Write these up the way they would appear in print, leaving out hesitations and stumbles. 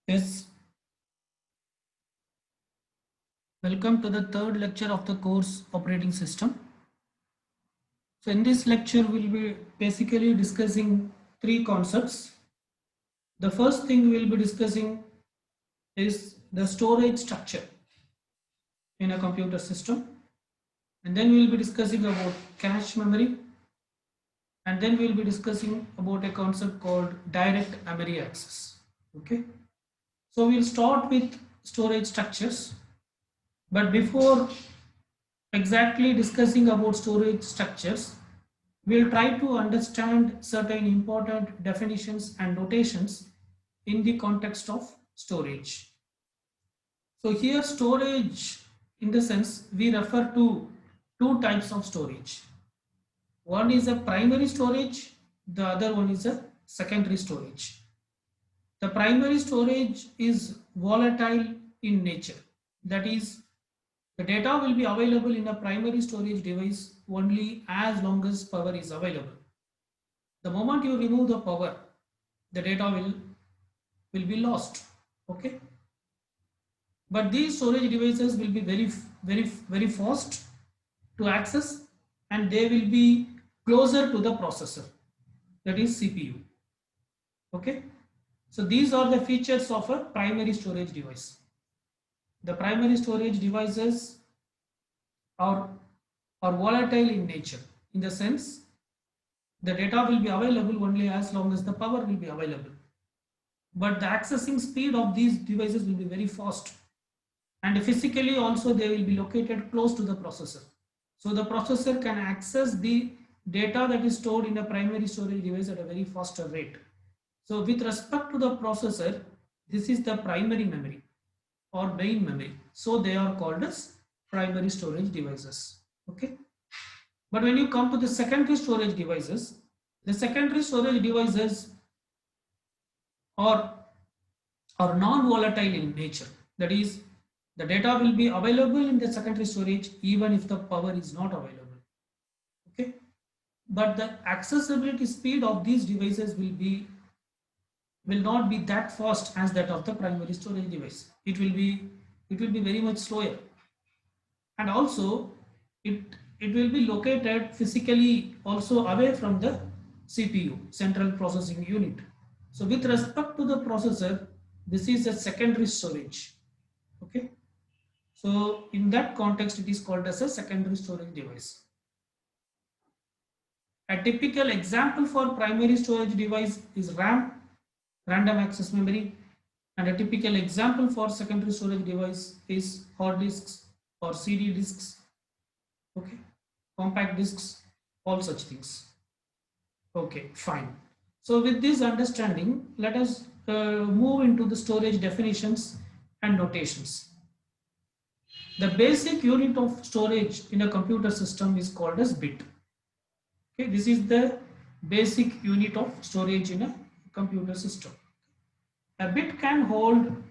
Yes, welcome to the third lecture of the course Operating System. So in this lecture, we'll be basically discussing three concepts. The first thing we'll be discussing is the storage structure in a computer system. And then we'll be discussing about cache memory. And then we'll be discussing about a concept called direct memory access. Okay. So we'll start with storage structures. But before exactly discussing about storage structures, we'll try to understand certain important definitions and notations in the context of storage. So here storage, in the sense, we refer to two types of storage. One is a primary storage, the other one is a secondary storage. The primary storage is volatile in nature. That is, the data will be available in a primary storage device only as long as power is available. The moment you remove the power, the data will be lost. Okay. But these storage devices will be very fast to access, and they will be closer to the processor, that is CPU. Okay. So these are the features of a primary storage device. The primary storage devices are volatile in nature, in the sense the data will be available only as long as the power will be available. But the accessing speed of these devices will be very fast, and physically also they will be located close to the processor. So the processor can access the data that is stored in a primary storage device at a very faster rate. So with respect to the processor, this is the primary memory or main memory. So they are called as primary storage devices. Okay. But when you come to the secondary storage devices, the secondary storage devices are non-volatile in nature. That is, the data will be available in the secondary storage even if the power is not available. Okay. But the accessibility speed of these devices will not be that fast as that of the primary storage device. It will be very much slower. And also it will be located physically also away from the CPU, central processing unit. So with respect to the processor, this is a secondary storage. Okay. So in that context, it is called as a secondary storage device. A typical example for primary storage device is RAM, random access memory, and a typical example for secondary storage device is hard disks or CD disks, okay, compact disks, all such things. Okay, fine. So with this understanding, let us move into the storage definitions and notations. The basic unit of storage in a computer system is called as bit. Okay, this is the basic unit of storage in a computer system. A bit can hold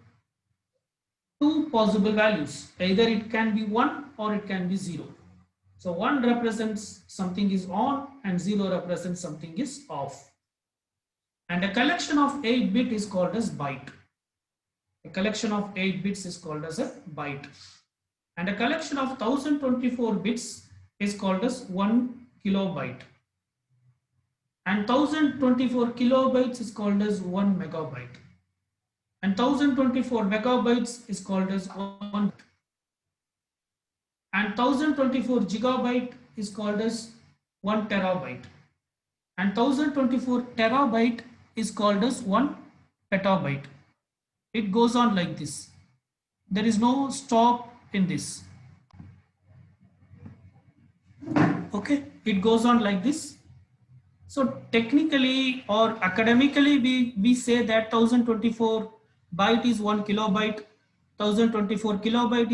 two possible values. Either it can be 1 or it can be 0. So 1 represents something is on and 0 represents something is off. And a collection of 8 bits is called as byte. A collection of 8 bits is called as a byte. And a collection of 1024 bits is called as 1 kilobyte. And 1024 kilobytes is called as 1 megabyte. And 1024 megabytes is called as 1. And 1024 gigabyte is called as 1 terabyte. And 1024 terabyte is called as 1 petabyte. It goes on like this. There is no stop in this. Okay, it goes on like this. So technically or academically, we say that 1024 byte is 1 kilobyte, 1024 kilobyte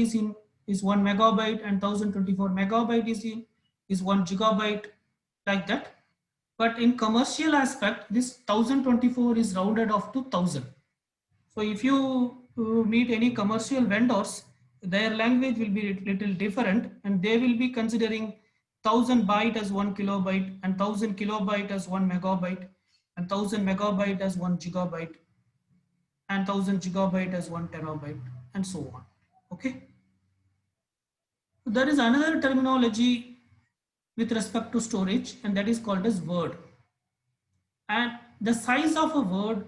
is 1 megabyte, and 1024 megabyte is 1 gigabyte, like that. But in commercial aspect, this 1024 is rounded off to 1000. So if you meet any commercial vendors, their language will be a little different, and they will be considering 1000 byte as 1 kilobyte, and 1000 kilobyte as 1 megabyte, and 1000 megabyte as 1 gigabyte. and 1000 gigabyte as 1 terabyte and so on. Okay. There is another terminology with respect to storage, and that is called as word. And the size of a word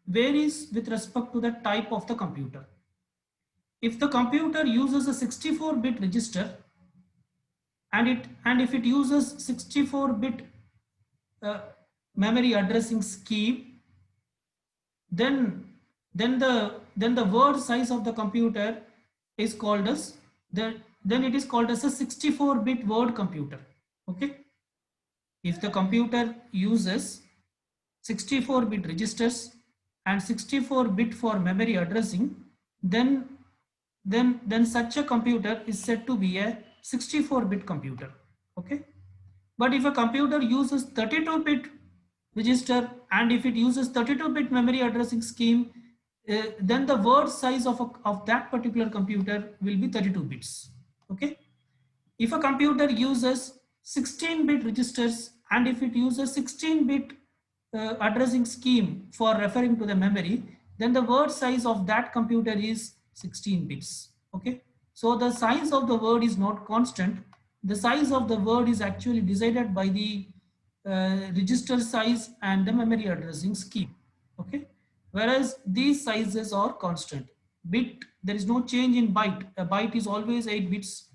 varies with respect to the type of the computer. If the computer uses a 64-bit register and if it uses 64-bit uh, memory addressing scheme, then the word size of the computer is called as then it is called as a 64-bit word computer. Okay. If the computer uses 64-bit registers and 64-bit for memory addressing, then such a computer is said to be a 64-bit computer. Okay. But if a computer uses 32-bit register and if it uses 32-bit memory addressing scheme, then the word size of that particular computer will be 32 bits. Okay. If a computer uses 16-bit registers and if it uses 16-bit addressing scheme for referring to the memory, then the word size of that computer is 16 bits. Okay. So the size of the word is not constant. The size of the word is actually decided by the register size and the memory addressing scheme. Okay. Whereas these sizes are constant. Bit, there is no change in byte. A byte is always 8 bits.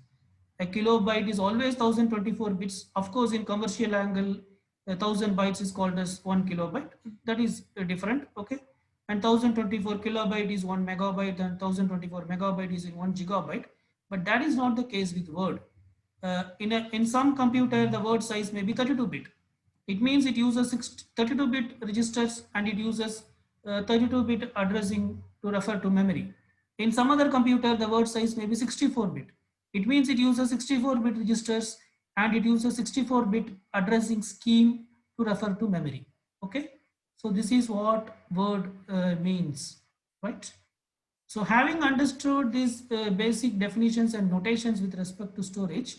A kilobyte is always 1024 bits. Of course, in commercial angle, 1000 bytes is called as 1 kilobyte. That is different. Okay. And 1024 kilobyte is 1 megabyte and 1024 megabyte is in 1 gigabyte. But that is not the case with word. In some computer, the word size may be 32 bit. It means it uses 32-bit registers and it uses 32-bit addressing to refer to memory. In some other computer, the word size may be 64-bit. It means it uses 64-bit registers and it uses 64-bit addressing scheme to refer to memory. Okay. So this is what word means, right? So having understood these basic definitions and notations with respect to storage,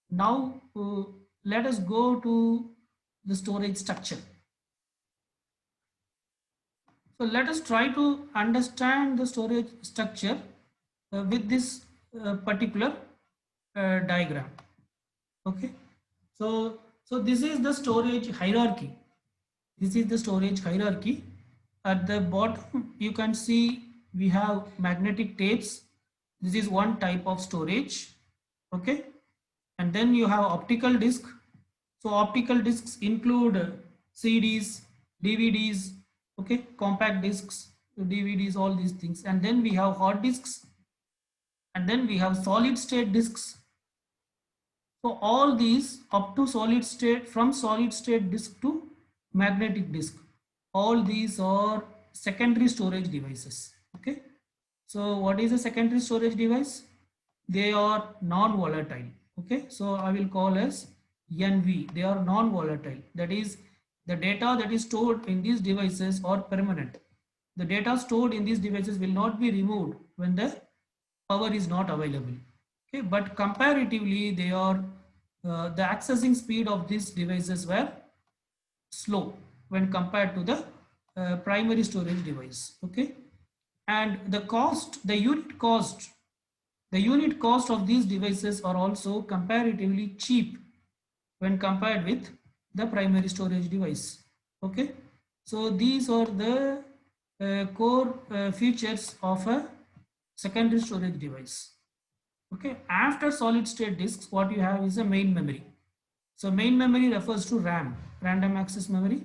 now let us go to the storage structure. So let us try to understand the storage structure with this particular diagram. Okay. So this is the storage hierarchy. This is the storage hierarchy. At the bottom, you can see we have magnetic tapes. This is one type of storage. Okay. And then you have optical disc. So optical discs include CDs, DVDs, okay, compact discs, DVDs, all these things. And then we have hard disks. And then we have solid state discs. So all these up to solid state, from solid state disk to magnetic disk, all these are secondary storage devices. Okay. So what is a secondary storage device? They are non-volatile. Okay. So I will call as NV. They are non-volatile. That is, the data that is stored in these devices are permanent. The data stored in these devices will not be removed when the power is not available. Okay. But comparatively, they are the accessing speed of these devices were slow when compared to the primary storage device. Okay. And the cost, the unit cost of these devices are also comparatively cheap when compared with the primary storage device. Okay. So these are the core features of a secondary storage device. Okay. After solid state disks, what you have is a main memory. So main memory refers to RAM, random access memory.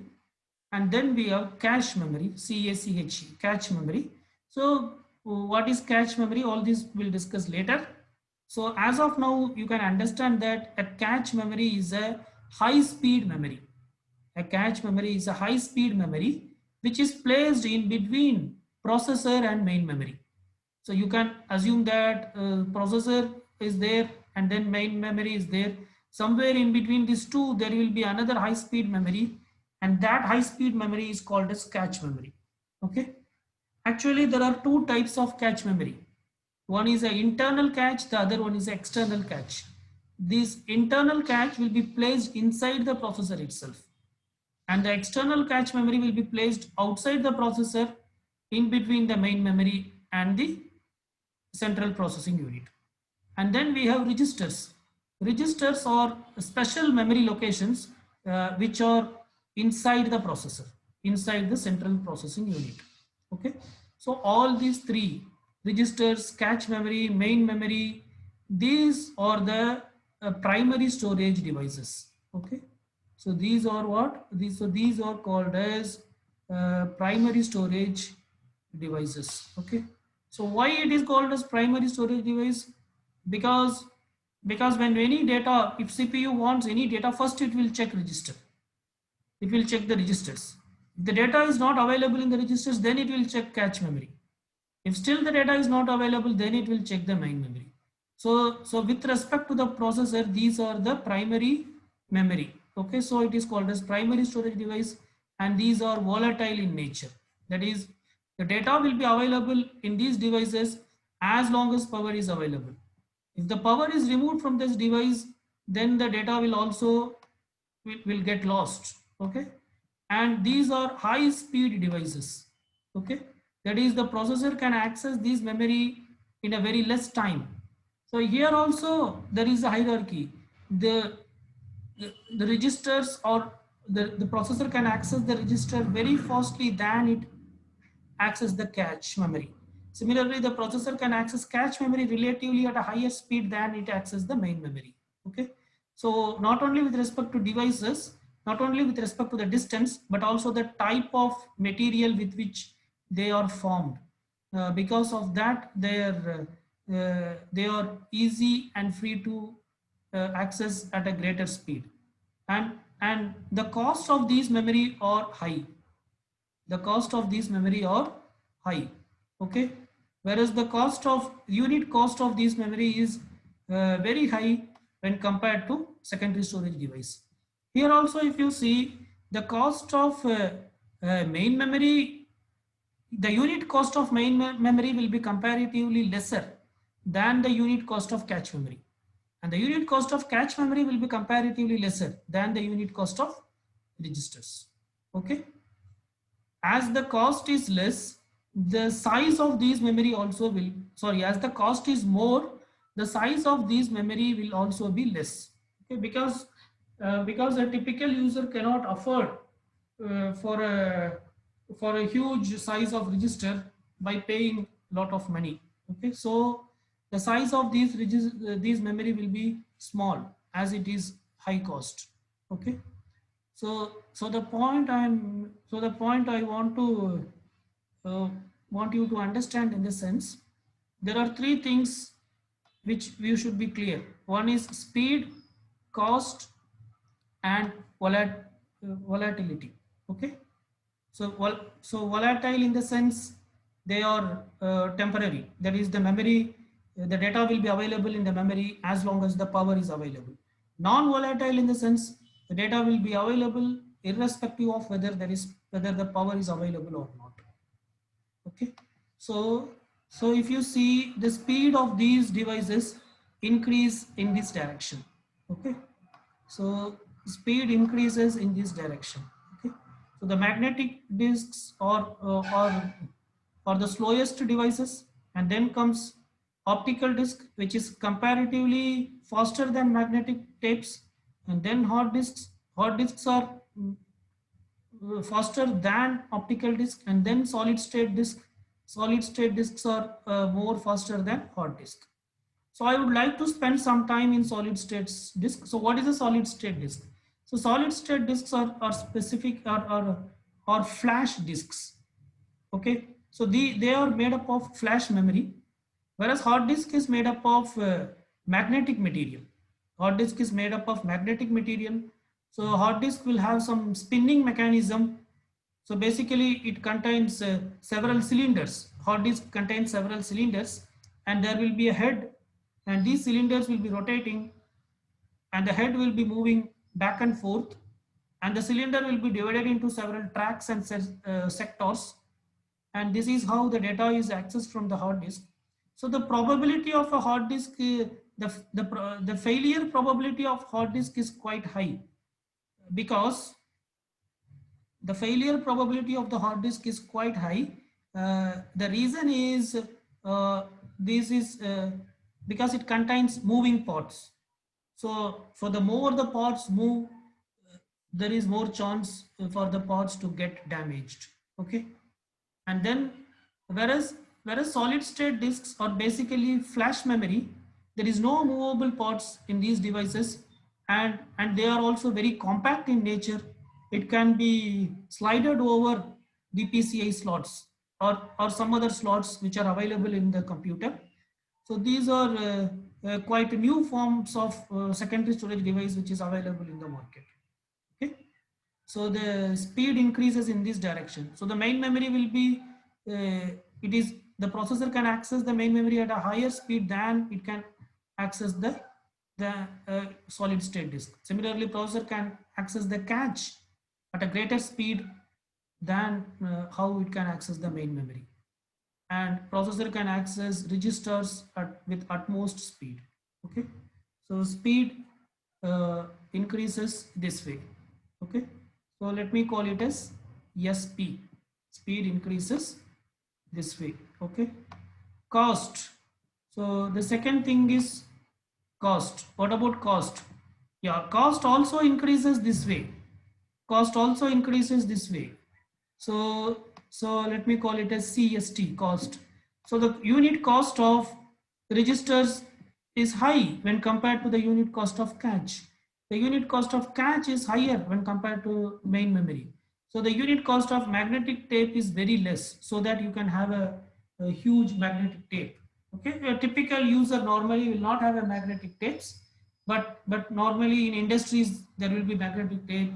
And then we have cache memory, CACHE, cache memory. So what is cache memory? All this we'll discuss later. So as of now, you can understand that a cache memory is a high speed memory. A cache memory is a high speed memory which is placed in between processor and main memory. So you can assume that processor is there and then main memory is there. Somewhere in between these two, there will be another high speed memory, and that high speed memory is called as cache memory. Okay. Actually, there are two types of cache memory. One is an internal cache, the other one is an external cache. This internal cache will be placed inside the processor itself, and the external cache memory will be placed outside the processor in between the main memory and the central processing unit. And then we have registers. Registers are special memory locations which are inside the processor, inside the central processing unit. Okay, so all these three, registers, cache memory, main memory, these are the primary storage devices. Okay, so these are what these are called as primary storage devices. Okay, so why it is called as primary storage device? because because when any data, if CPU wants any data, first it will check register, it will check the registers. If the data is not available in the registers, then it will check cache memory. If still the data is not available, then it will check the main memory. So with respect to the processor, these are the primary memory. Okay, so it is called as primary storage device, and these are volatile in nature. That is, the data will be available in these devices as long as power is available. If the power is removed from this device, then the data will also will get lost. Okay, and these are high speed devices. Okay, that is, the processor can access these memory in a very less time. So here also there is a hierarchy. The registers, or the processor can access the register very fastly than it access the cache memory. Similarly, the processor can access cache memory relatively at a higher speed than it accesses the main memory. Okay, so not only with respect to devices, not only with respect to the distance, but also the type of material with which they are formed. Because of that, they are easy and free to access at a greater speed, and the cost of these memory are high. The cost of these memory are high. Okay, whereas the cost of unit cost of these memory is very high when compared to secondary storage device. Here also, if you see, the cost of main memory, the unit cost of main memory will be comparatively lesser than the unit cost of cache memory, and the unit cost of cache memory will be comparatively lesser than the unit cost of registers. Okay, as the cost is less, the size of these memory also will, sorry, as the cost is more, the size of these memory will also be less. Okay, because a typical user cannot afford uh, for a for a huge size of register by paying lot of money. Okay, so the size of these memory will be small as it is high cost. Okay, so the point I uh, want you to understand in this sense, there are three things which we should be clear. One is speed, cost, and volatility. Okay, so volatile in the sense they are temporary. That is, the memory, the data will be available in the memory as long as the power is available. Non-volatile in the sense the data will be available irrespective of whether the power is available or not. Okay, so if you see, the speed of these devices increase in this direction. Okay, so speed increases in this direction. Okay, so the magnetic disks are the slowest devices, and then comes optical disk, which is comparatively faster than magnetic tapes, and then hard disks. Hard disks are faster than optical disk, and then solid state disk. Solid state disks are more faster than hard disk. So I would like to spend some time in solid state disk. So what is a solid state disk? So solid state disks are specific, are flash disks. Okay, so they are made up of flash memory, whereas hard disk is made up of magnetic material. Hard disk is made up of magnetic material. So hard disk will have some spinning mechanism. So basically it contains several cylinders. Hard disk contains several cylinders, and there will be a head, and these cylinders will be rotating, and the head will be moving back and forth, and the cylinder will be divided into several tracks and sectors, and this is how the data is accessed from the hard disk. So the probability of a hard disk, the failure probability of hard disk is quite high, because the failure probability of the hard disk is quite high, The reason is this is because it contains moving parts. So the more the parts move, there is more chance for the parts to get damaged. Okay, and then whereas solid state disks are basically flash memory, there is no movable parts in these devices, and they are also very compact in nature. It can be slided over the PCI slots or some other slots which are available in the computer. So these are quite new forms of secondary storage device which is available in the market. Okay, so the speed increases in this direction. So the main memory will be it is the processor can access the main memory at a higher speed than it can access the solid state disk. Similarly, processor can access the cache at a greater speed than how it can access the main memory, and processor can access registers with utmost speed. Okay, so speed increases this way. Okay, so let me call it as SP. Speed increases this way. Okay, cost. So the second thing is cost. What about cost? Yeah, cost also increases this way. Cost also increases this way. So let me call it as CST, cost. So the unit cost of registers is high when compared to the unit cost of cache. The unit cost of cache is higher when compared to main memory. So the unit cost of magnetic tape is very less, so that you can have a huge magnetic tape. Okay, a typical user normally will not have a magnetic tapes, but normally in industries there will be magnetic tape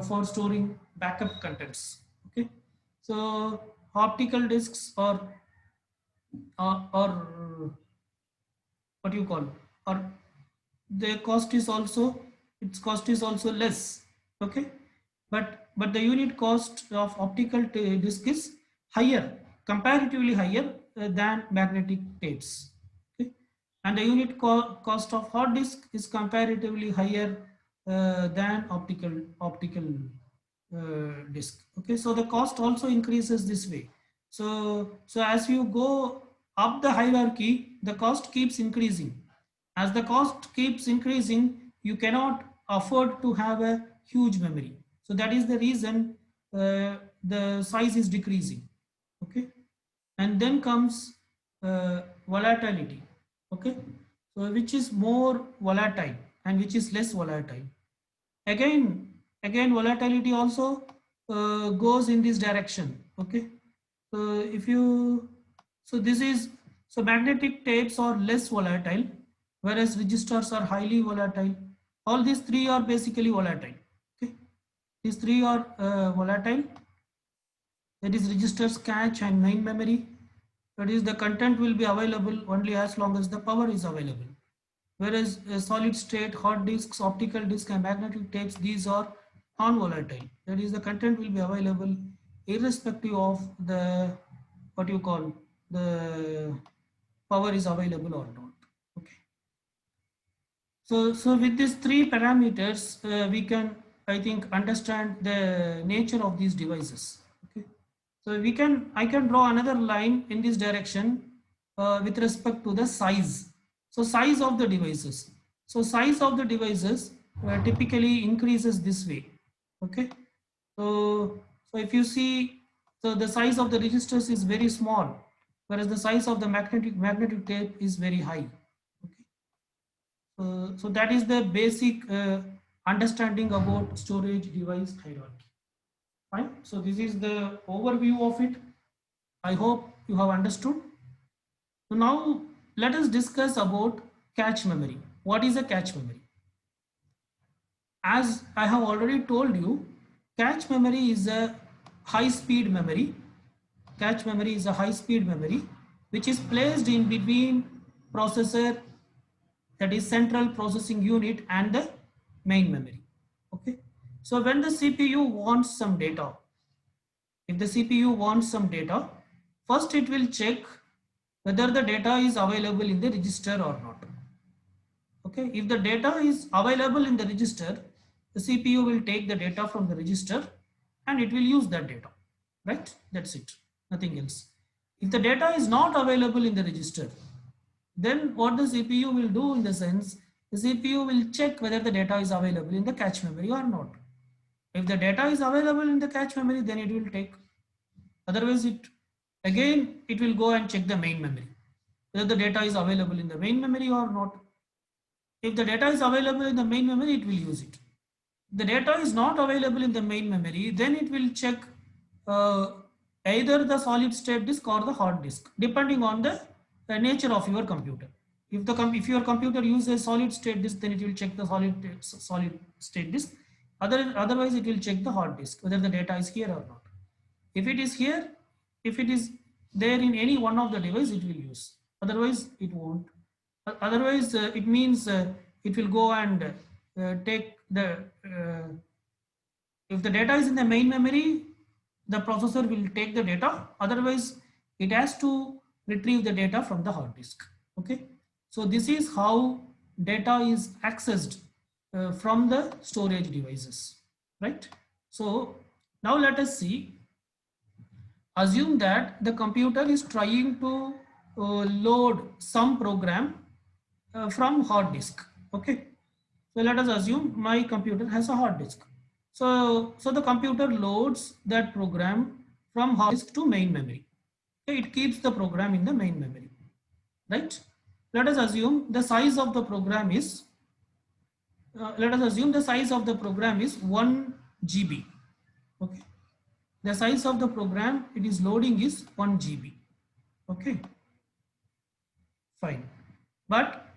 for storing backup contents. Okay, so optical discs or what do you call, or the cost is also, its cost is also less. Okay, but the unit cost of optical disc is higher, comparatively higher than magnetic tapes. Okay, and the unit cost of hard disk is comparatively higher than optical disk. Okay, so the cost also increases this way. So as you go up the hierarchy, the cost keeps increasing. As the cost keeps increasing, you cannot afford to have a huge memory. So that is the reason the size is decreasing. Okay, and then comes volatility. Okay, so which is more volatile and which is less volatile. Again volatility also goes in this direction. Okay, so if you, so this is, so magnetic tapes are less volatile, whereas registers are highly volatile. All these three are basically volatile. Okay, these three are volatile, that is registers, cache and main memory. That is, the content will be available only as long as the power is available. Whereas solid state, hard disks, optical disk and magnetic tapes, these are non-volatile. That is, the content will be available irrespective of the, what you call, the power is available or not. Okay. So with these three parameters, we can, I think, understand the nature of these devices. Okay. So I can draw another line in this direction with respect to the size. So size of the devices. So size of the devices typically increases this way. Okay. So if you see, so the size of the registers is very small, whereas the size of the magnetic tape is very high. Okay. So that is the basic understanding about storage device hierarchy. Fine. So this is the overview of it. I hope you have understood. So now let us discuss about cache memory. What is a cache memory? As I have already told you, cache memory is a high speed memory. Cache memory is a high speed memory which is placed in between processor, that is central processing unit, and the main memory. Okay. So when the CPU wants some data, if the CPU wants some data, first it will check whether the data is available in the register or not. Okay, if the data is available in the register, the CPU will take the data from the register and it will use that data, right? That's it, nothing else. If the data is not available in the register, then what the CPU will do in the sense, the CPU will check whether the data is available in the cache memory or not. If the data is available in the cache memory, then it will take. Otherwise, it will go and check the main memory, whether the data is available in the main memory or not. If the data is available in the main memory, it will use it. The data is not available in the main memory, then it will check uh, either the solid state disk or the hard disk, depending on the nature of your computer. If your computer uses solid state disk, then it will check the solid state disk. Otherwise, it will check the hard disk whether the data is here or not. If it is here, if it is there in any one of the device, it will use. Otherwise, it won't. Otherwise, it means it will go and take the if the data is in the main memory, the processor will take the data. Otherwise, it has to retrieve the data from the hard disk. Okay. So this is how data is accessed from the storage devices, right? So now let us see. Assume that the computer is trying to load some program from hard disk. Okay. So let us assume my computer has a hard disk. So the computer loads that program from hard disk to main memory. Okay, it keeps the program in the main memory, right? Let us assume the size of the program is, let us assume the size of the program is 1 GB. Okay. The size of the program it is loading is 1 GB. Okay. Fine. But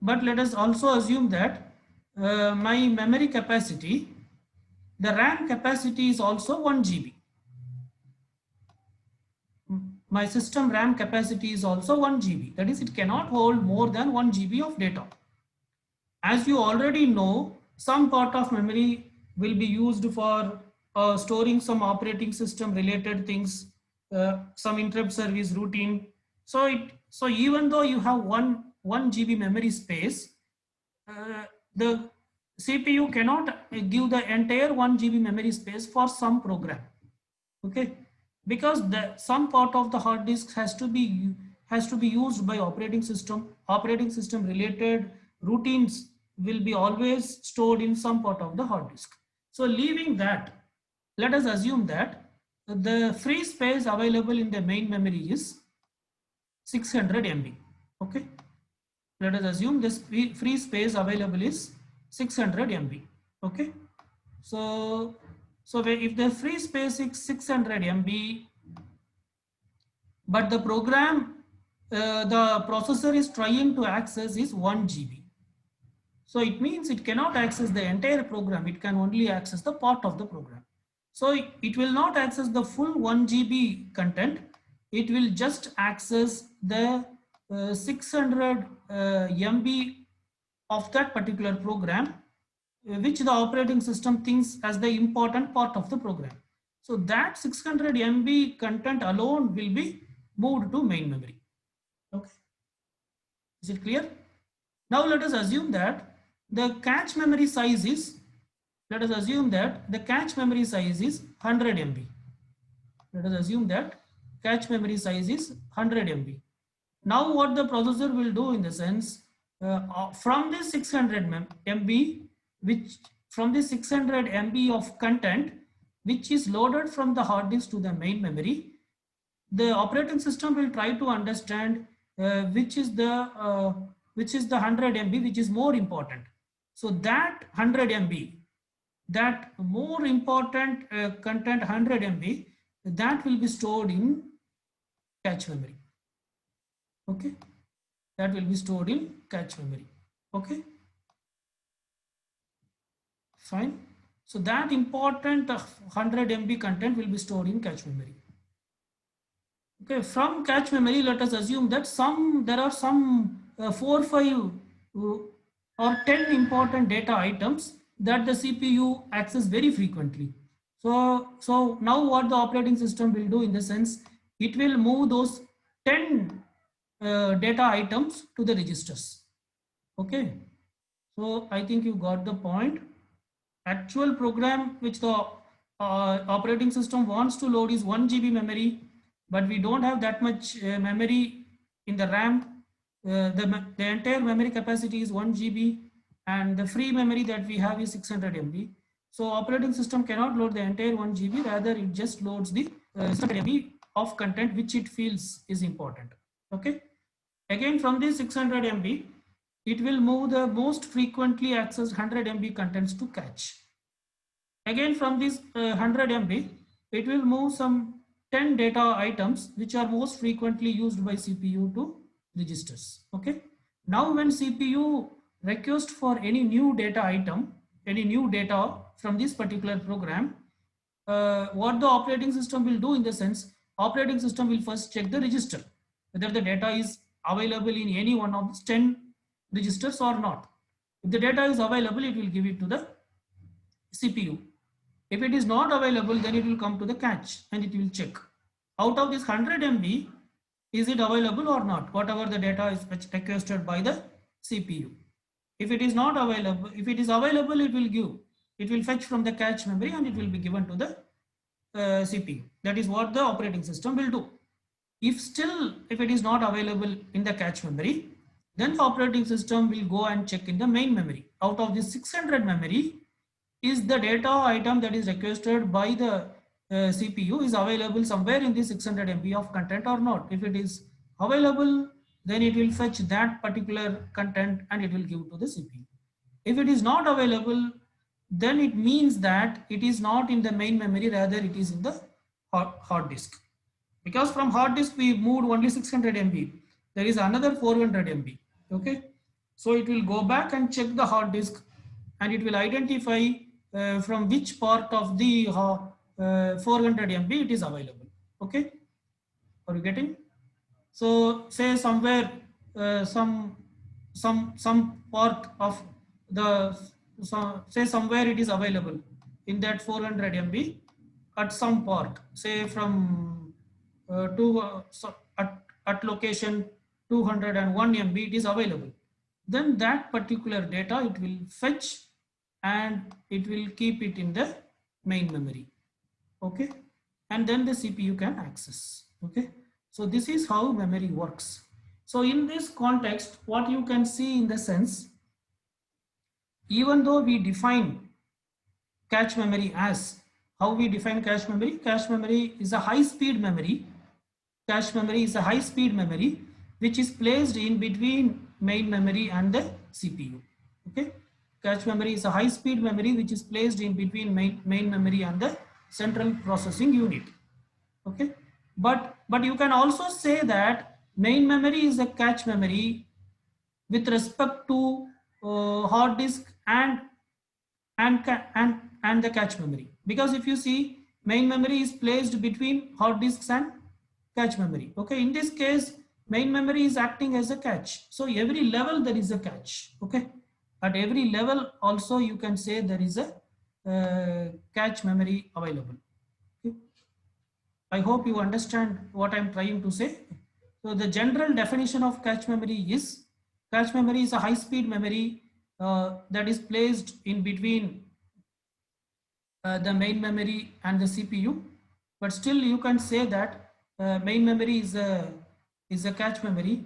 let us also assume that my memory capacity, the RAM capacity is also 1 GB. My system RAM capacity is also 1 GB. That is, it cannot hold more than 1 GB of data. As you already know, some part of memory will be used for storing some operating system related things, some interrupt service routine. So even though you have 1 GB memory space, the CPU cannot give the entire 1 GB memory space for some program. Okay, because some part of the hard disk has to be used by operating system related routines will be always stored in some part of the hard disk. So leaving that, let us assume that the free space available in the main memory is 600 MB. Okay, let us assume this free space available is 600 MB. Okay, so if the free space is 600 MB, but the program, the processor is trying to access is 1 GB. So it means it cannot access the entire program. It can only access the part of the program. So it will not access the full 1 GB content. It will just access the 600 MB of that particular program, which the operating system thinks as the important part of the program. So that 600 MB content alone will be moved to main memory. Okay, is it clear? Now let us assume that the cache memory size is, let us assume that the cache memory size is 100 MB. Let us assume that cache memory size is 100 MB. Now what the processor will do in the sense, from this 600 MB, which from the 600 MB of content, which is loaded from the hard disk to the main memory, the operating system will try to understand which is the 100 MB which is more important. So that 100 MB, that more important content 100 MB, that will be stored in cache memory. Okay, that will be stored in cache memory. Okay, fine. So that important 100 MB content will be stored in cache memory. Okay, from cache memory, let us assume that there are some 4, 5 or 10 important data items that the CPU access very frequently. So now what the operating system will do in the sense, it will move those 10 data items to the registers. Okay, so I think you got the point. Actual program which the operating system wants to load is 1 GB memory. but we don't have that much memory in the RAM. The entire memory capacity is 1 GB and the free memory that we have is 600 MB. So operating system cannot load the entire 1 GB, rather it just loads the 600 MB of content which it feels is important. Okay. Again, from this 600 MB, it will move the most frequently accessed 100 MB contents to cache. Again, from this 100 MB, it will move some 10 data items which are most frequently used by CPU to registers. Okay. Now, when CPU requests for any new data item, any new data from this particular program, what the operating system will do in the sense, operating system will first check the register, whether the data is available in any one of these 10 registers or not. If the data is available, it will give it to the CPU. If it is not available, then it will come to the cache and it will check. Out of this 100 MB, is it available or not? Whatever the data is requested by the CPU. If it is not available, if it is available, it will fetch from the cache memory and it will be given to the CPU. That is what the operating system will do. If it is not available in the cache memory, then the operating system will go and check in the main memory. Out of this 600 memory, is the data item that is requested by the CPU is available somewhere in the 600 MB of content or not. If it is available, then it will fetch that particular content and it will give to the CPU. If it is not available, then it means that it is not in the main memory, rather it is in the hard disk. Because from hard disk we moved only 600 MB, there is another 400 MB. Okay, so it will go back and check the hard disk and it will identify from which part of the 400 MB it is available. Okay, are you getting? So say somewhere some part of the say somewhere it is available in that 400 MB at some part, say from at location 201 MB it is available. Then that particular data it will fetch and it will keep it in the main memory. Okay, and then the CPU can access. Okay, so this is how memory works. So in this context, what you can see in the sense, even though we define cache memory as, how we define cache memory is a high speed memory. Cache memory is a high speed memory which is placed in between main memory and the CPU. Okay, cache memory is a high speed memory which is placed in between main memory and the central processing unit. Okay, but you can also say that main memory is a cache memory with respect to hard disk and the cache memory, because if you see, main memory is placed between hard disks and cache memory. Okay, in this case main memory is acting as a cache, so every level there is a cache. Okay, at every level also you can say there is a cache memory available. Okay. I hope you understand what I'm trying to say. So the general definition of cache memory is a high speed memory that is placed in between the main memory and the CPU, but still you can say that main memory is a cache memory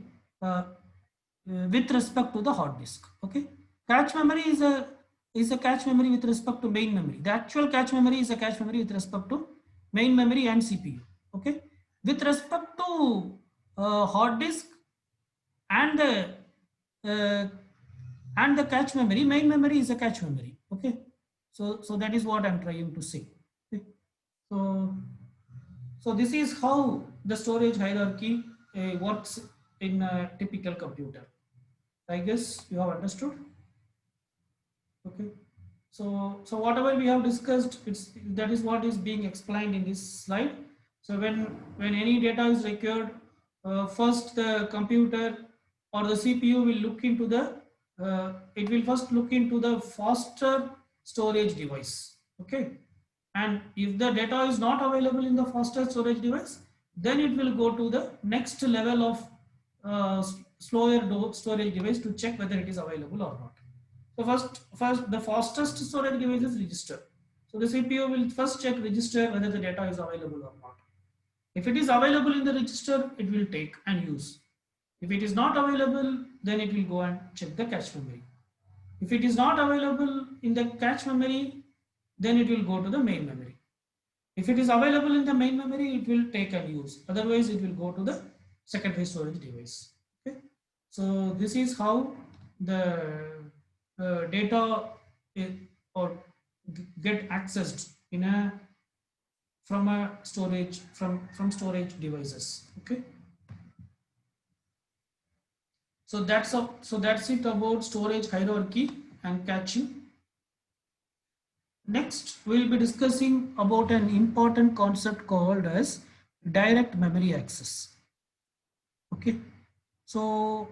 with respect to the hard disk. Okay, cache memory is a cache memory with respect to main memory. The actual cache memory is a cache memory with respect to main memory and CPU. Okay, with respect to hard disk and uh, the cache memory, main memory is a cache memory. Okay, so that is what I'm trying to say. Okay. So this is how the storage hierarchy works in a typical computer. I guess you have understood. Okay, so whatever we have discussed, that is what is being explained in this slide. So when any data is required, first the computer or the CPU will look into the it will first look into the faster storage device. Okay, and if the data is not available in the faster storage device, then it will go to the next level of slower storage device to check whether it is available or not. So first the fastest storage device is register. So the CPU will first check register whether the data is available or not. If it is available in the register, it will take and use. If it is not available, then it will go and check the cache memory. If it is not available in the cache memory, then it will go to the main memory. If it is available in the main memory, it will take and use. Otherwise, it will go to the secondary storage device. Okay. So this is how the data or get accessed in a from a storage from storage devices. Okay. So that's it about storage hierarchy and caching. Next, we'll be discussing about an important concept called as direct memory access. Okay, so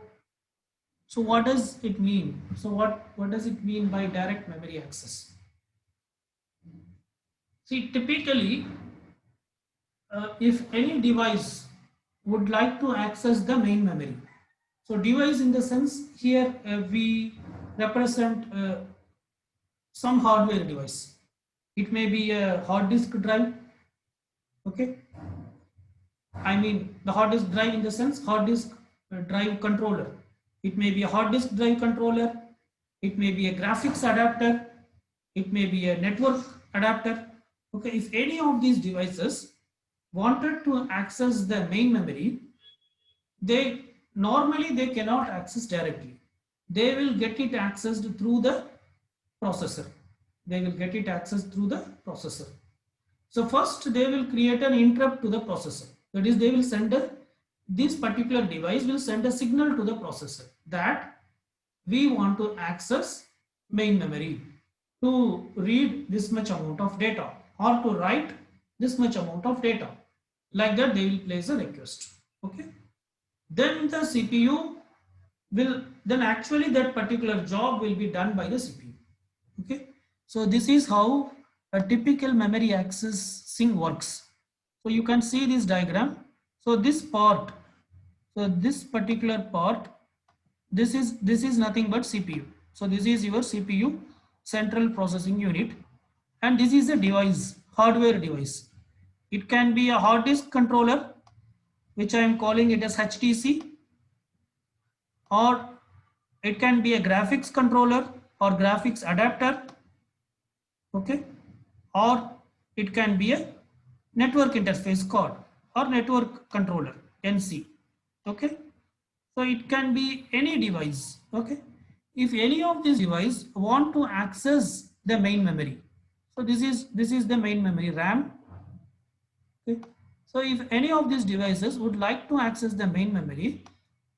what does it mean? So what does it mean by direct memory access? See, typically, if any device would like to access the main memory, so device in the sense here we represent some hardware device. It may be a hard disk drive. Okay, I mean the hard disk drive in the sense hard disk drive controller. It may be a hard disk drive controller. It may be a graphics adapter. It may be a network adapter. Okay, if any of these devices wanted to access the main memory, they normally they cannot access directly. They will get it accessed through the processor. They will get it accessed through the processor. So first they will create an interrupt to the processor. That is, they will send this particular device will send a signal to the processor that we want to access main memory to read this much amount of data or to write this much amount of data. Like that they will place a request. Okay. Then the CPU will, then actually that particular job will be done by the CPU. Okay. So this is how a typical memory accessing works. So you can see this diagram. So this part, so this particular part, this is nothing but CPU. So this is your CPU, central processing unit, and this is a device, hardware device. It can be a hard disk controller, which I am calling it as HDC, or it can be a graphics controller or graphics adapter. Okay, or it can be a network interface card or network controller, NC. Okay, so it can be any device. Okay, if any of these device want to access the main memory, so this is the main memory, RAM. Okay, so if any of these devices would like to access the main memory,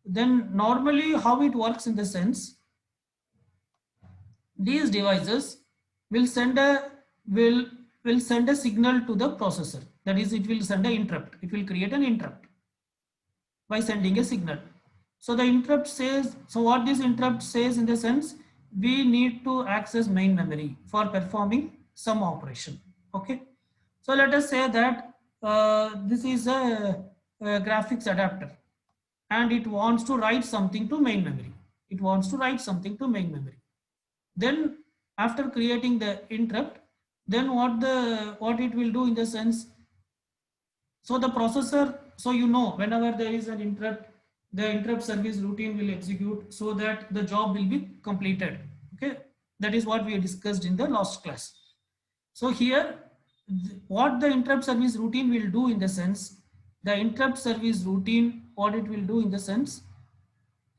then normally how it works in the sense, these devices will send a will send a signal to the processor. That is, it will send an interrupt. It will create an interrupt by sending a signal. So the interrupt says, so what this interrupt says in the sense, we need to access main memory for performing some operation. Okay, so let us say that this is a graphics adapter and it wants to write something to main memory. It wants to write something to main memory. Then after creating the interrupt, then what it will do in the sense, so the processor, so you know whenever there is an interrupt, the interrupt service routine will execute so that the job will be completed. Okay, that is what we discussed in the last class. So here what the interrupt service routine will do in the sense, the interrupt service routine, what it will do in the sense,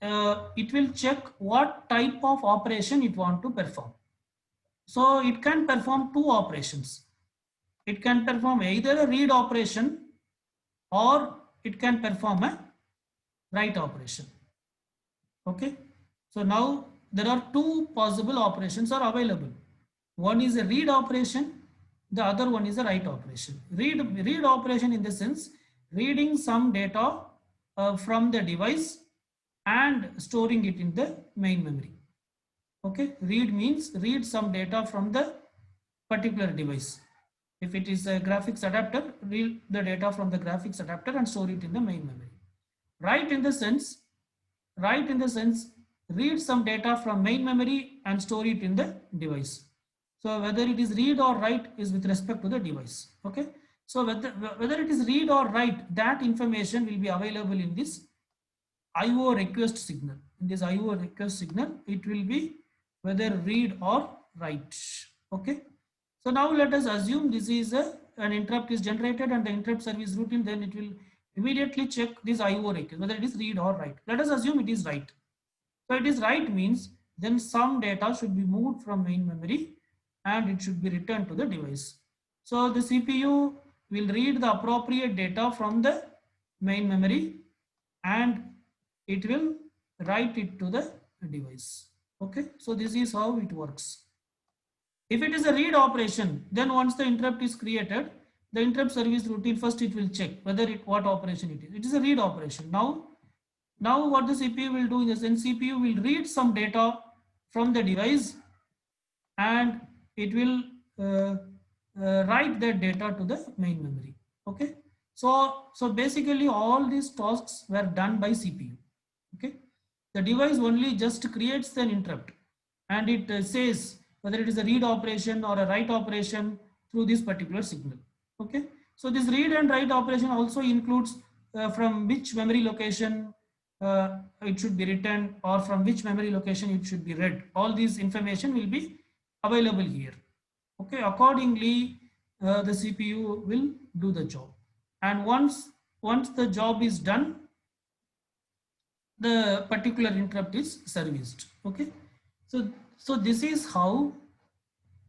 it will check what type of operation it want to perform. So it can perform two operations. It can perform either a read operation or it can perform a write operation. Okay, so now there are two possible operations are available. One is a read operation, the other one is a write operation. Read operation in the sense, reading some data from the device and storing it in the main memory. Okay, read means read some data from the particular device. If it is a graphics adapter, read the data from the graphics adapter and store it in the main memory. Write in the sense, read some data from main memory and store it in the device. So whether it is read or write is with respect to the device. Okay, So whether it is read or write, that information will be available in this IO request signal. In this IO request signal, it will be whether read or write. Okay. So now let us assume this is an interrupt is generated and the interrupt service routine, then it will immediately check this IO request, whether it is read or write. Let us assume it is write. So it is write means then some data should be moved from main memory and it should be returned to the device. So the CPU will read the appropriate data from the main memory and it will write it to the device. Okay, so this is how it works. If it is a read operation, then once the interrupt is created, the interrupt service routine first it will check whether what operation it is. It is a read operation. Now what the CPU will do is, then CPU will read some data from the device and it will write that data to the main memory. Okay, so basically all these tasks were done by CPU. Okay, the device only just creates an interrupt and it says whether it is a read operation or a write operation through this particular signal. Okay, so this read and write operation also includes from which memory location it should be written or from which memory location it should be read. All these information will be available here. Okay, accordingly the CPU will do the job, and once the job is done, the particular interrupt is serviced. Okay, so this is how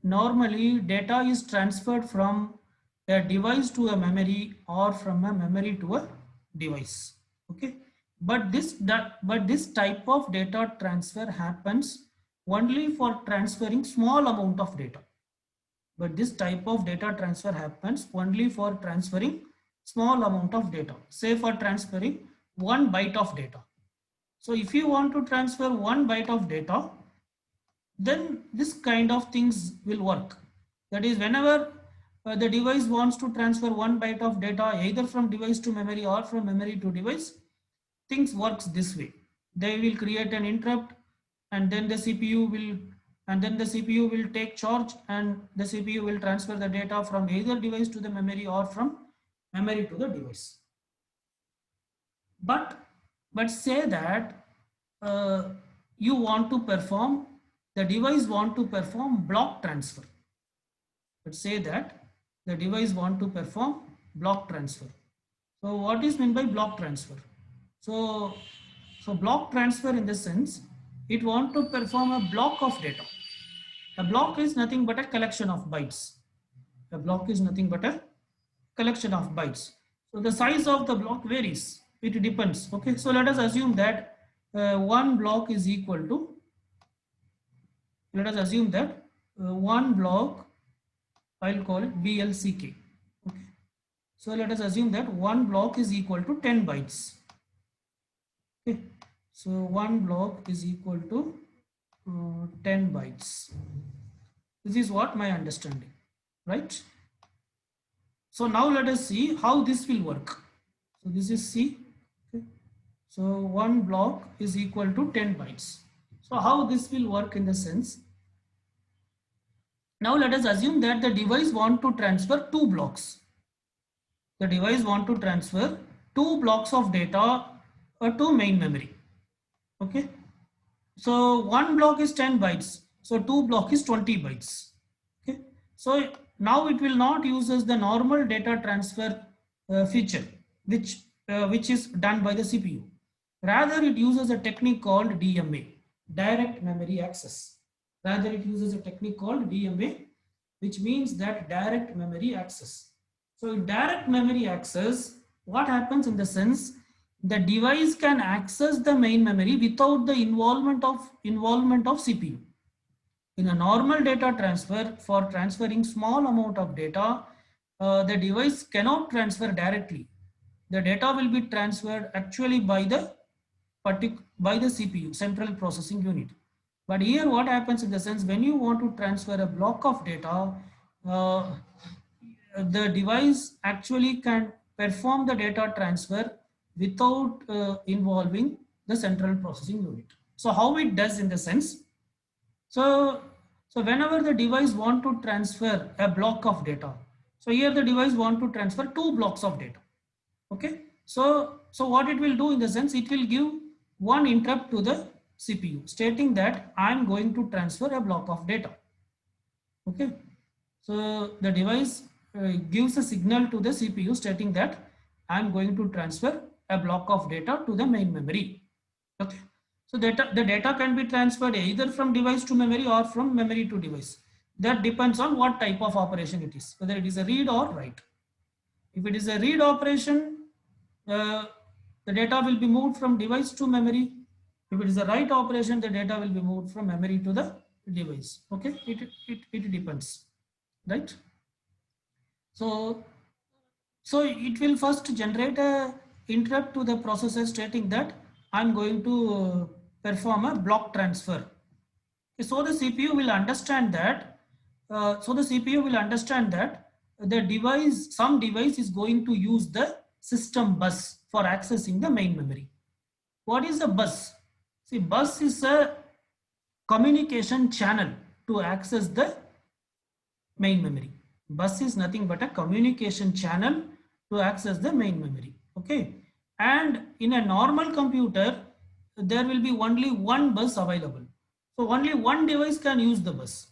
normally data is transferred from a device to a memory or from a memory to a device. Okay, but this type of data transfer happens only for transferring small amount of data. But this type of data transfer happens only for transferring small amount of data, say for transferring 1 byte of data. So if you want to transfer 1 byte of data, then this kind of things will work. That is, whenever the device wants to transfer 1 byte of data either from device to memory or from memory to device, things works this way. They will create an interrupt and then the CPU will take charge and the CPU will transfer the data from either device to the memory or from memory to the device. But say that you want to perform, the device want to perform block transfer. Let's say that the device want to perform block transfer. So what is meant by block transfer? So block transfer in the sense, it want to perform a block of data. A block is nothing but a collection of bytes. A block is nothing but a collection of bytes. So the size of the block varies. It depends. Okay, so let us assume that one block is equal to, let us assume that one block, I'll call it BLCK. Okay, so let us assume that one block is equal to 10 bytes. Okay, so one block is equal to 10 bytes. This is what my understanding, right? So now let us see how this will work. So this is C. Okay. So one block is equal to 10 bytes. So how this will work in the sense, now let us assume that the device want to transfer 2 blocks. The device want to transfer 2 blocks of data to main memory. Okay, so one block is 10 bytes, so 2 block is 20 bytes. Okay, so now it will not use as the normal data transfer feature which is done by the CPU. Rather it uses a technique called DMA, direct memory access. Rather it uses a technique called DMA, which means that direct memory access. So in direct memory access, what happens in the sense, the device can access the main memory without the involvement of CPU. In a normal data transfer, for transferring small amount of data, the device cannot transfer directly. The data will be transferred actually by the CPU, central processing unit. But here what happens in the sense, when you want to transfer a block of data, the device actually can perform the data transfer without involving the central processing unit. So how it does in the sense, so whenever the device want to transfer a block of data, So here the device want to transfer 2 blocks of data. Okay. So what it will do in the sense, it will give one interrupt to the CPU stating that I am going to transfer a block of data. Okay. So the device gives a signal to the CPU stating that I am going to transfer a block of data to the main memory. Okay. So the data can be transferred either from device to memory or from memory to device. That depends on what type of operation it is, whether it is a read or write. If it is a read operation, the data will be moved from device to memory. If it is a write operation, the data will be moved from memory to the device. Okay, it depends, right? So it will first generate a interrupt to the processor stating that I'm going to perform a block transfer. So the CPU will understand that. The device, some device is going to use the system bus for accessing the main memory. What is a bus? See, bus is a communication channel to access the main memory. Bus is nothing but a communication channel to access the main memory. Okay. And in a normal computer, there will be only one bus available. So only one device can use the bus.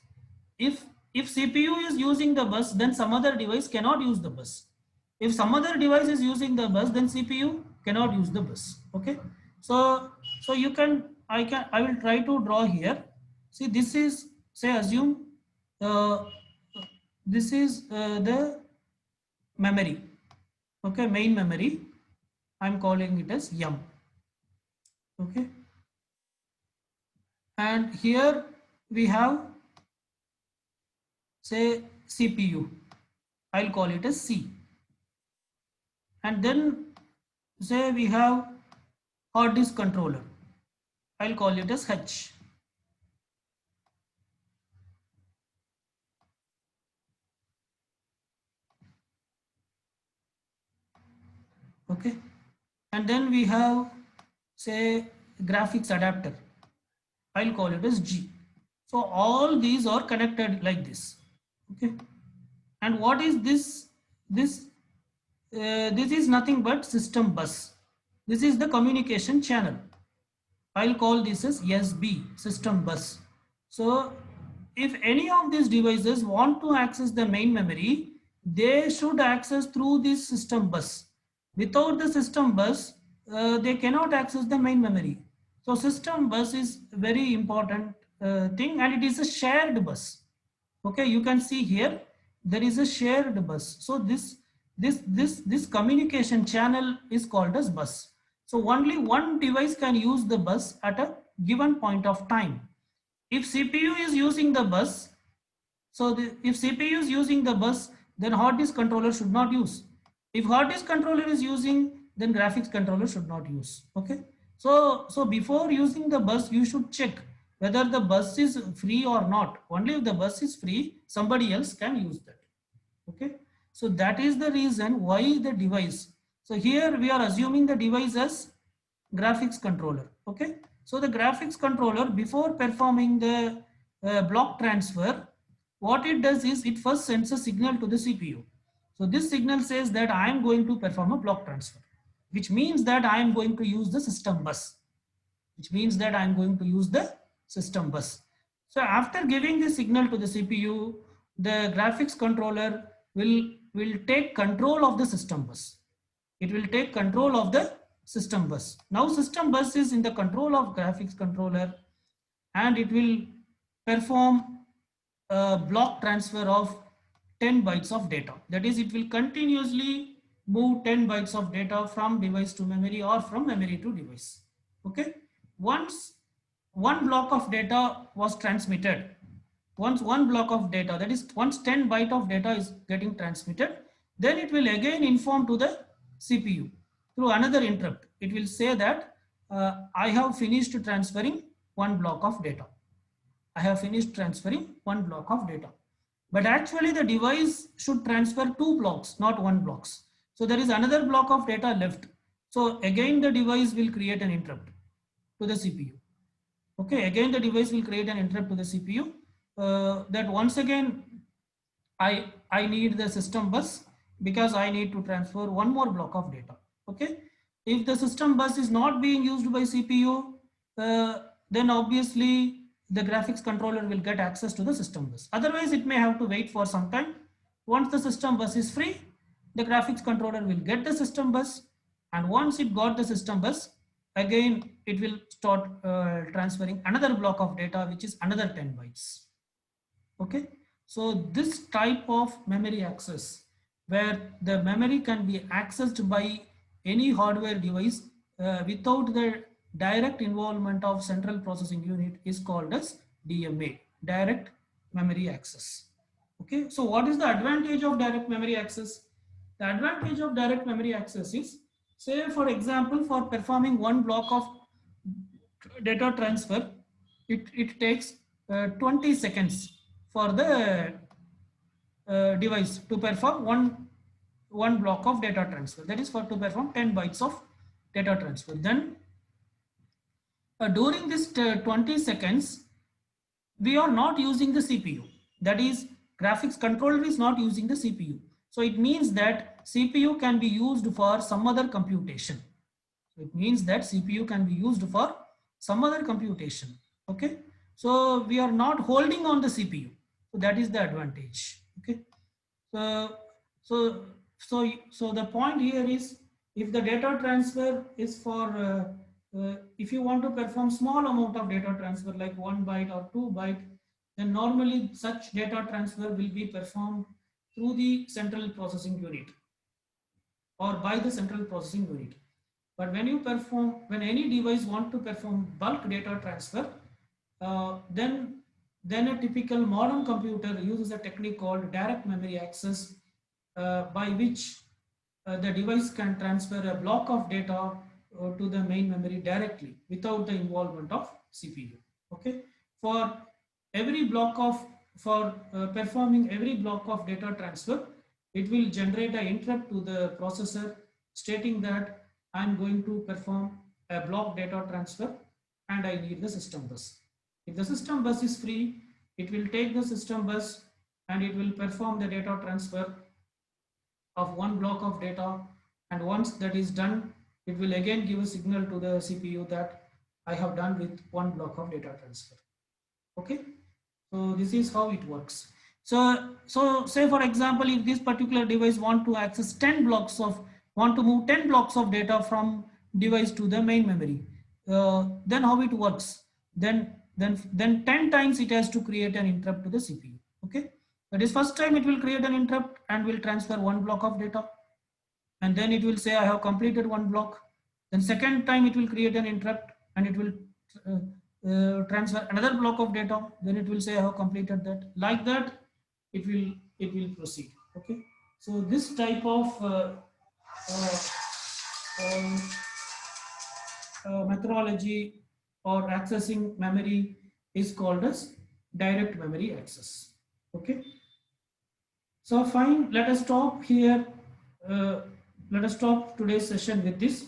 If CPU is using the bus, then some other device cannot use the bus. If some other device is using the bus, then CPU cannot use the bus. Okay. So I will try to draw here. See, this is, say, assume this is the memory. Okay, main memory. I'm calling it as M. Okay. And here we have, say, CPU. I'll call it as C. And then say we have hard disk controller. I'll call it as H. Okay. And then we have, say, graphics adapter. I'll call it as G. So all these are connected like this. Okay. And what is this? This is nothing but system bus. This is the communication channel. I'll call this as SB, system bus. So if any of these devices want to access the main memory, they should access through this system bus. Without the system bus, they cannot access the main memory. So system bus is very important thing, and it is a shared bus. Okay, you can see here there is a shared bus. So this communication channel is called as bus. So only one device can use the bus at a given point of time. If CPU is using the bus, if CPU is using the bus, then hard disk controller should not use. If hard disk controller is using, then graphics controller should not use. Okay. So before using the bus, you should check whether the bus is free or not. Only if the bus is free, somebody else can use that. Okay. So that is the reason why the device. So here we are assuming the device as graphics controller. Okay. So the graphics controller, before performing the block transfer, what it does is it first sends a signal to the CPU. So this signal says that I am going to perform a block transfer, which means that I am going to use the system bus. So after giving the signal to the CPU, the graphics controller will take control of the system bus. It will take control of the system bus. Now system bus is in the control of graphics controller, and it will perform a block transfer of 10 bytes of data. That is, it will continuously move 10 bytes of data from device to memory or from memory to device. Okay. Once one block of data was transmitted, once one block of data, that is once 10 byte of data is getting transmitted, then it will again inform to the CPU through another interrupt. It will say that I have finished transferring one block of data. But actually the device should transfer 2 blocks, not 1 blocks. So there is another block of data left. So again the device will create an interrupt to the CPU. Okay, again the device will create an interrupt to the CPU that once again I need the system bus because I need to transfer one more block of data. Okay. If the system bus is not being used by CPU, then obviously the graphics controller will get access to the system bus. Otherwise, it may have to wait for some time. Once the system bus is free, the graphics controller will get the system bus, and once it got the system bus, again it will start transferring another block of data, which is another 10 bytes. Okay, so this type of memory access, where the memory can be accessed by any hardware device without the direct involvement of central processing unit, is called as DMA, direct memory access. Okay, so what is the advantage of direct memory access? The advantage of direct memory access is, say for example, for performing one block of data transfer, it takes 20 seconds for the device to perform one block of data transfer, that is for to perform 10 bytes of data transfer. Then during this 20 seconds we are not using the CPU, that is graphics controller is not using the CPU. So it means that CPU can be used for some other computation. So it means that CPU can be used for some other computation. Okay, so we are not holding on the CPU, so that is the advantage. Okay, so so so the point here is, if the data transfer is for if you want to perform small amount of data transfer like 1 byte or 2 byte, then normally such data transfer will be performed through the central processing unit or by the central processing unit. But when any device want to perform bulk data transfer, then a typical modern computer uses a technique called direct memory access, by which the device can transfer a block of data to the main memory directly without the involvement of CPU. Okay, for every block of for performing every block of data transfer, it will generate an interrupt to the processor stating that I'm going to perform a block data transfer and I need the system bus. If the system bus is free, it will take the system bus and it will perform the data transfer of one block of data, and once that is done, it will again give a signal to the CPU that I have done with one block of data transfer. Okay, so this is how it works. So say for example, if this particular device want to access 10 blocks of want to move 10 blocks of data from device to the main memory, then how it works? Then 10 times it has to create an interrupt to the CPU. Okay, that is, first time it will create an interrupt and will transfer one block of data, and then it will say I have completed one block. Then second time it will create an interrupt and it will transfer another block of data, then it will say I have completed that. Like that it will proceed. Okay, so this type of uh, um, methodology or accessing memory is called as direct memory access. Okay, so fine, let us stop here. uh, let us stop today's session with this.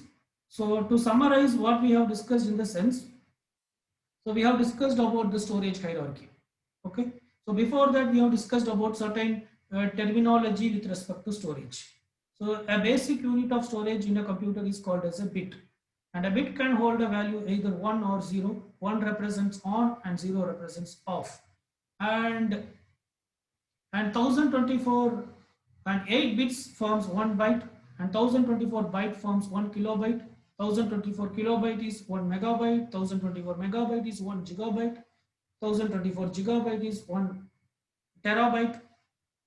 So to summarize what we have discussed in the sense, so we have discussed about the storage hierarchy. Okay, so before that we have discussed about certain terminology with respect to storage. So a basic unit of storage in a computer is called as a bit, and a bit can hold a value either 1 or 0. 1 represents on and 0 represents off, and 1024 and 8 bits forms 1 byte, and 1024 byte forms 1 kilobyte. 1024 kilobyte is 1 megabyte. 1024 megabyte is 1 gigabyte. 1024 gigabyte is 1 terabyte.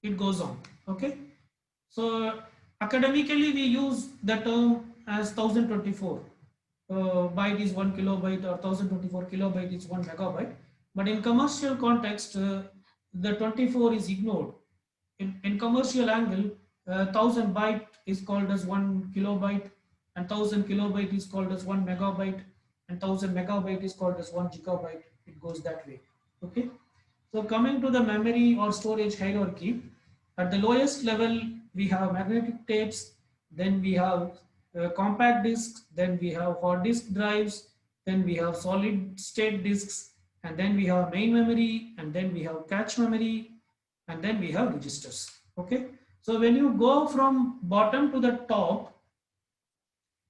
It goes on. Okay, so academically we use the term as 1024 byte is 1 kilobyte, or 1024 kilobyte is 1 megabyte. But in commercial context, the 24 is ignored. In commercial angle, 1000 byte is called as 1 kilobyte, and 1000 kilobyte is called as 1 megabyte, and 1000 megabyte is called as 1 gigabyte. It goes that way. Okay, so coming to the memory or storage hierarchy, at the lowest level we have magnetic tapes, then we have compact discs, then we have hard disk drives, then we have solid state disks, and then we have main memory, and then we have cache memory, and then we have registers. Okay, so when you go from bottom to the top,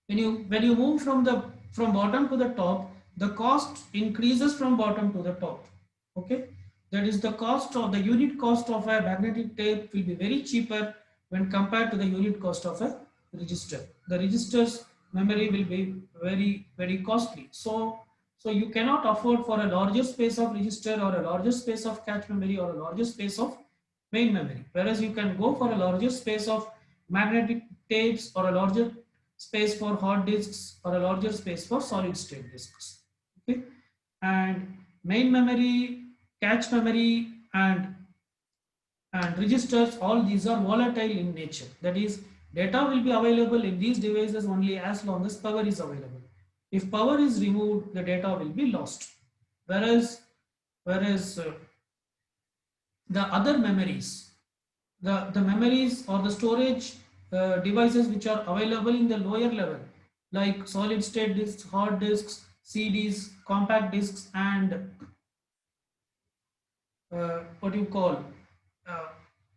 when you move from bottom to the top, the cost increases from bottom to the top. Okay, that is the cost of the unit cost of a magnetic tape will be very cheaper when compared to the unit cost of a register. The register's memory will be very costly. So you cannot afford for a larger space of register or a larger space of cache memory or a larger space of main memory, whereas you can go for a larger space of magnetic tapes or a larger space for hard disks or a larger space for solid state disks. Okay, and main memory, cache memory, and registers, all these are volatile in nature. That is, data will be available in these devices only as long as power is available. If power is removed, the data will be lost. Whereas the other memories, the memories or the storage devices which are available in the lower level, like solid state disks, hard disks, CDs, compact disks, and what you call uh,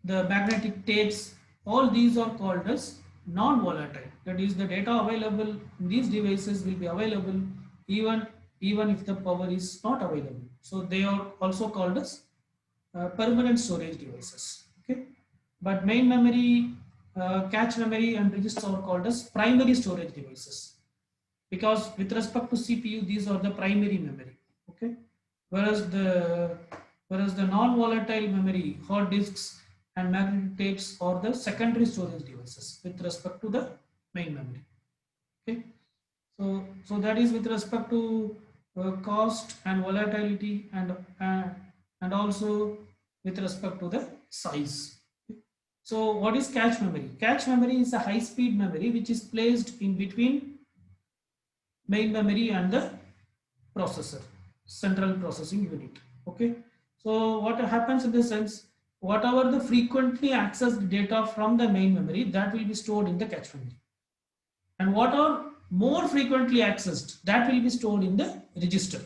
the magnetic tapes, all these are called as non-volatile. That is, the data available in these devices will be available even if the power is not available. So they are also called as permanent storage devices. Okay, but main memory, cache memory, and register are called as primary storage devices, because with respect to CPU, these are the primary memory. Okay, whereas the non-volatile memory, hard disks and magnetic tapes, are the secondary storage devices with respect to the main memory. Okay, so that is with respect to cost and volatility, and also with respect to the size. So what is cache memory? Cache memory is a high speed memory which is placed in between main memory and the processor, central processing unit. Okay, so what happens in the sense, whatever the frequently accessed data from the main memory, that will be stored in the cache memory, and what are more frequently accessed, that will be stored in the register.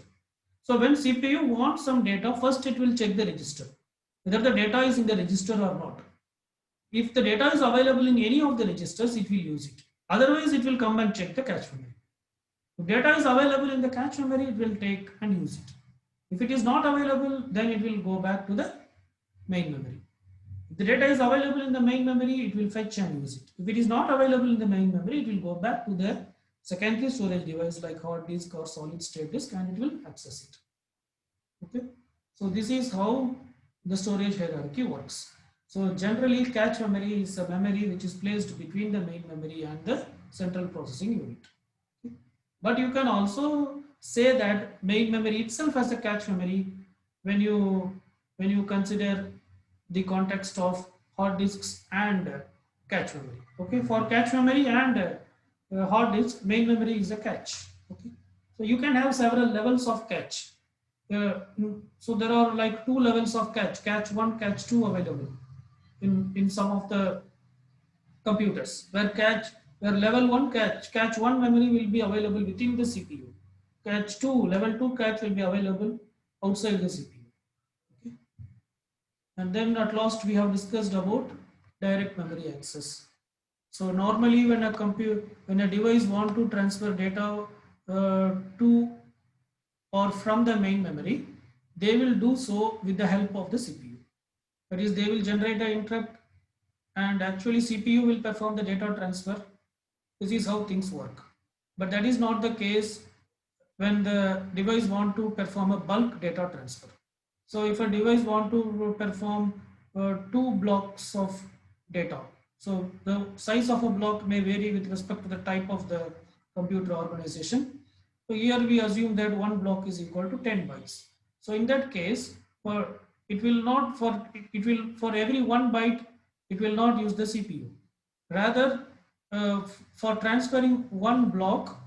So when CPU wants some data, first it will check the register whether the data is in the register or not. If the data is available in any of the registers, it will use it. Otherwise, it will come and check the cache memory. If data is available in the cache memory, it will take and use it. If it is not available, then it will go back to the main memory. If the data is available in the main memory, it will fetch and use it. If it is not available in the main memory, it will go back to the secondary storage device like hard disk or solid state disk, and it will access it. Okay, so this is how the storage hierarchy works. So generally, cache memory is a memory which is placed between the main memory and the central processing unit. Okay. But you can also say that main memory itself has a cache memory when you consider the context of hard disks and cache memory. Okay, for cache memory and hard disk, main memory is a cache. Okay, so you can have several levels of cache. So there are like two levels of cache, cache 1, cache 2 available in some of the computers, where level 1 cache 1 memory will be available within the CPU. Cache 2, level 2 cache will be available outside the CPU. Okay. And then at last we have discussed about direct memory access. So normally when a device want to transfer data to or from the main memory, they will do so with the help of the CPU. That is, they will generate an interrupt, and actually CPU will perform the data transfer. This is how things work. But that is not the case when the device want to perform a bulk data transfer. So if a device want to perform 2 blocks of data, so the size of a block may vary with respect to the type of the computer organization. So here we assume that one block is equal to 10 bytes. So in that case, for every 1 byte, it will not use the CPU. Rather, for transferring one block,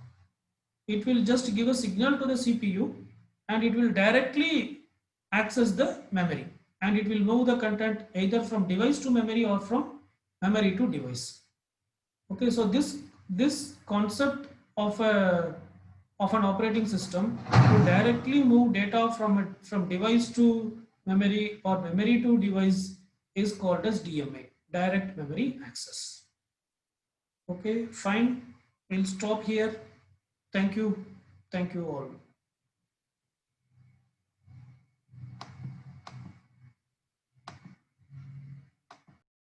it will just give a signal to the CPU, and it will directly access the memory, and it will move the content either from device to memory or from memory to device. Okay, so this concept of an operating system to directly move data from device to memory or memory to device is called as DMA, direct memory access. Okay, fine. We'll stop here. Thank you. Thank you all.